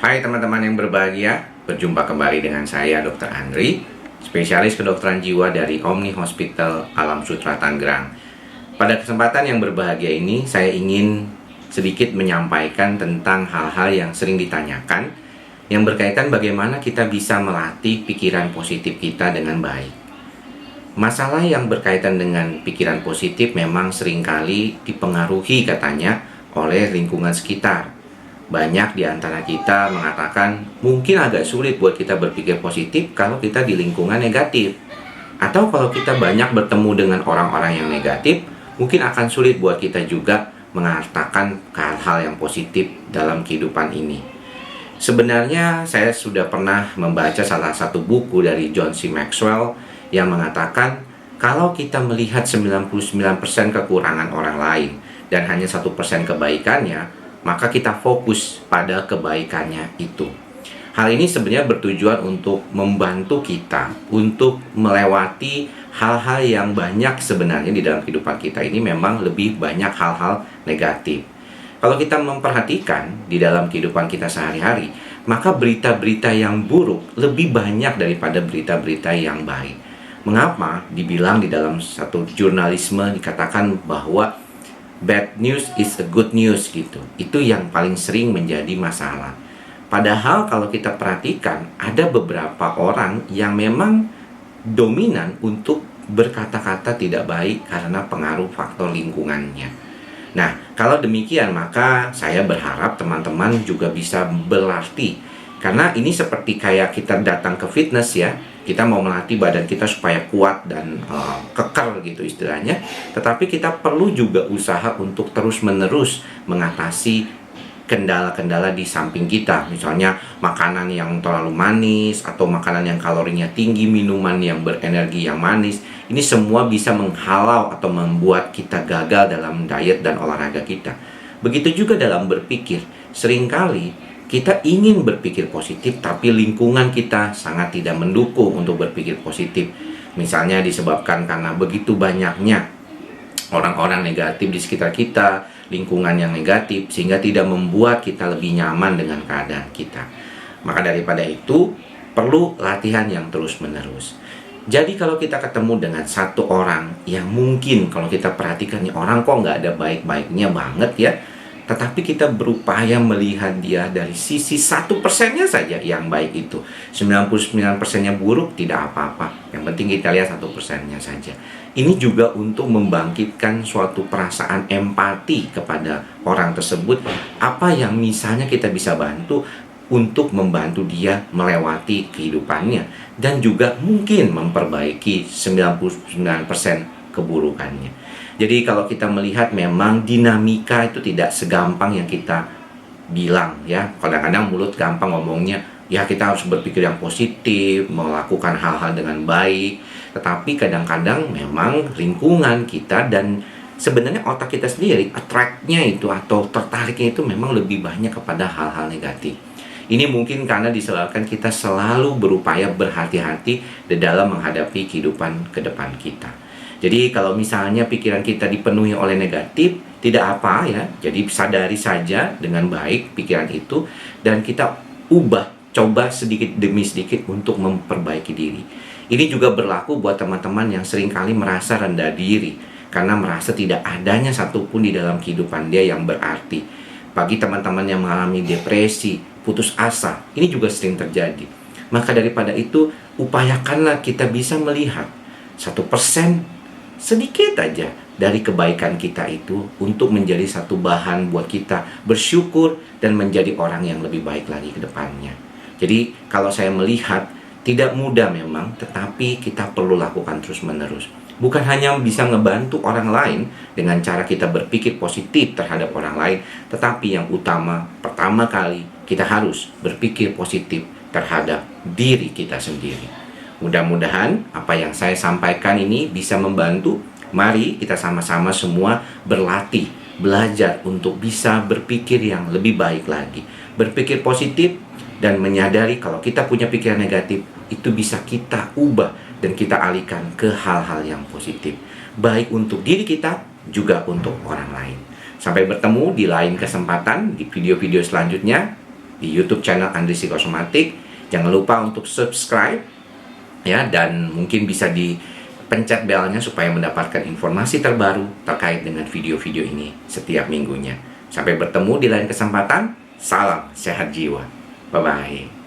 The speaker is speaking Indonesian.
Hai teman-teman yang berbahagia, berjumpa kembali dengan saya Dr. Andri, spesialis kedokteran jiwa dari Omni Hospital Alam Sutera Tangerang. Pada kesempatan yang berbahagia ini, saya ingin sedikit menyampaikan tentang hal-hal yang sering ditanyakan yang berkaitan bagaimana kita bisa melatih pikiran positif kita dengan baik. Masalah yang berkaitan dengan pikiran positif memang seringkali dipengaruhi katanya oleh lingkungan sekitar. Banyak di antara kita mengatakan mungkin agak sulit buat kita berpikir positif kalau kita di lingkungan negatif. Atau kalau kita banyak bertemu dengan orang-orang yang negatif, mungkin akan sulit buat kita juga mengatakan hal-hal yang positif dalam kehidupan ini. Sebenarnya saya sudah pernah membaca salah satu buku dari John C. Maxwell yang mengatakan kalau kita melihat 99% kekurangan orang lain dan hanya 1% kebaikannya, maka kita fokus pada kebaikannya itu. Hal ini sebenarnya bertujuan untuk membantu kita untuk melewati hal-hal yang banyak sebenarnya di dalam kehidupan kita ini memang lebih banyak hal-hal negatif. Kalau kita memperhatikan di dalam kehidupan kita sehari-hari, maka berita-berita yang buruk lebih banyak daripada berita-berita yang baik. Mengapa? Dibilang di dalam satu jurnalisme dikatakan bahwa bad news is a good news gitu. Itu yang paling sering menjadi masalah. Padahal kalau kita perhatikan ada beberapa orang yang memang dominan untuk berkata-kata tidak baik karena pengaruh faktor lingkungannya. Nah, kalau demikian maka saya berharap teman-teman juga bisa berlatih. Karena ini seperti kayak kita datang ke fitness ya. Kita mau melatih badan kita supaya kuat dan kekar gitu istilahnya. Tetapi kita perlu juga usaha untuk terus-menerus mengatasi kendala-kendala di samping kita. Misalnya makanan yang terlalu manis atau makanan yang kalorinya tinggi, minuman yang berenergi yang manis. Ini semua bisa menghalau atau membuat kita gagal dalam diet dan olahraga kita. Begitu juga dalam berpikir. Seringkali kita ingin berpikir positif, tapi lingkungan kita sangat tidak mendukung untuk berpikir positif. Misalnya disebabkan karena begitu banyaknya orang-orang negatif di sekitar kita, lingkungan yang negatif, sehingga tidak membuat kita lebih nyaman dengan keadaan kita. Maka daripada itu, perlu latihan yang terus-menerus. Jadi kalau kita ketemu dengan satu orang yang mungkin kalau kita perhatikan, nih orang kok nggak ada baik-baiknya banget ya, tetapi kita berupaya melihat dia dari sisi 1%-nya saja yang baik itu. 99%-nya buruk tidak apa-apa. Yang penting kita lihat 1%-nya saja. Ini juga untuk membangkitkan suatu perasaan empati kepada orang tersebut. Apa yang misalnya kita bisa bantu untuk membantu dia melewati kehidupannya. Dan juga mungkin memperbaiki 99% keburukannya. Jadi kalau kita melihat memang dinamika itu tidak segampang yang kita bilang ya. Kadang-kadang mulut gampang ngomongnya, ya kita harus berpikir yang positif, melakukan hal-hal dengan baik. Tetapi kadang-kadang memang lingkungan kita dan sebenarnya otak kita sendiri, attract-nya itu atau tertariknya itu memang lebih banyak kepada hal-hal negatif. Ini mungkin karena disebabkan kita selalu berupaya berhati-hati di dalam menghadapi kehidupan ke depan kita. Jadi kalau misalnya pikiran kita dipenuhi oleh negatif, tidak apa ya. Jadi sadari saja dengan baik pikiran itu dan kita ubah, coba sedikit demi sedikit untuk memperbaiki diri. Ini juga berlaku buat teman-teman yang seringkali merasa rendah diri karena merasa tidak adanya satupun di dalam kehidupan dia yang berarti. Bagi teman-teman yang mengalami depresi, putus asa, ini juga sering terjadi. Maka daripada itu, upayakanlah kita bisa melihat 1% sedikit aja dari kebaikan kita itu untuk menjadi satu bahan buat kita bersyukur dan menjadi orang yang lebih baik lagi ke depannya. Jadi kalau saya melihat tidak mudah memang, tetapi kita perlu lakukan terus-menerus. Bukan hanya bisa ngebantu orang lain dengan cara kita berpikir positif terhadap orang lain, tetapi yang utama, pertama kali kita harus berpikir positif terhadap diri kita sendiri. Mudah-mudahan apa yang saya sampaikan ini bisa membantu. Mari kita sama-sama semua berlatih, belajar untuk bisa berpikir yang lebih baik lagi. Berpikir positif dan menyadari kalau kita punya pikiran negatif, itu bisa kita ubah dan kita alihkan ke hal-hal yang positif. Baik untuk diri kita, juga untuk orang lain. Sampai bertemu di lain kesempatan, di video-video selanjutnya. di YouTube channel Andri Psikosomatik. Jangan lupa untuk subscribe ya, dan mungkin bisa dipencet belnya supaya mendapatkan informasi terbaru terkait dengan video-video ini setiap minggunya. Sampai bertemu di lain kesempatan. Salam sehat jiwa. Bye bye.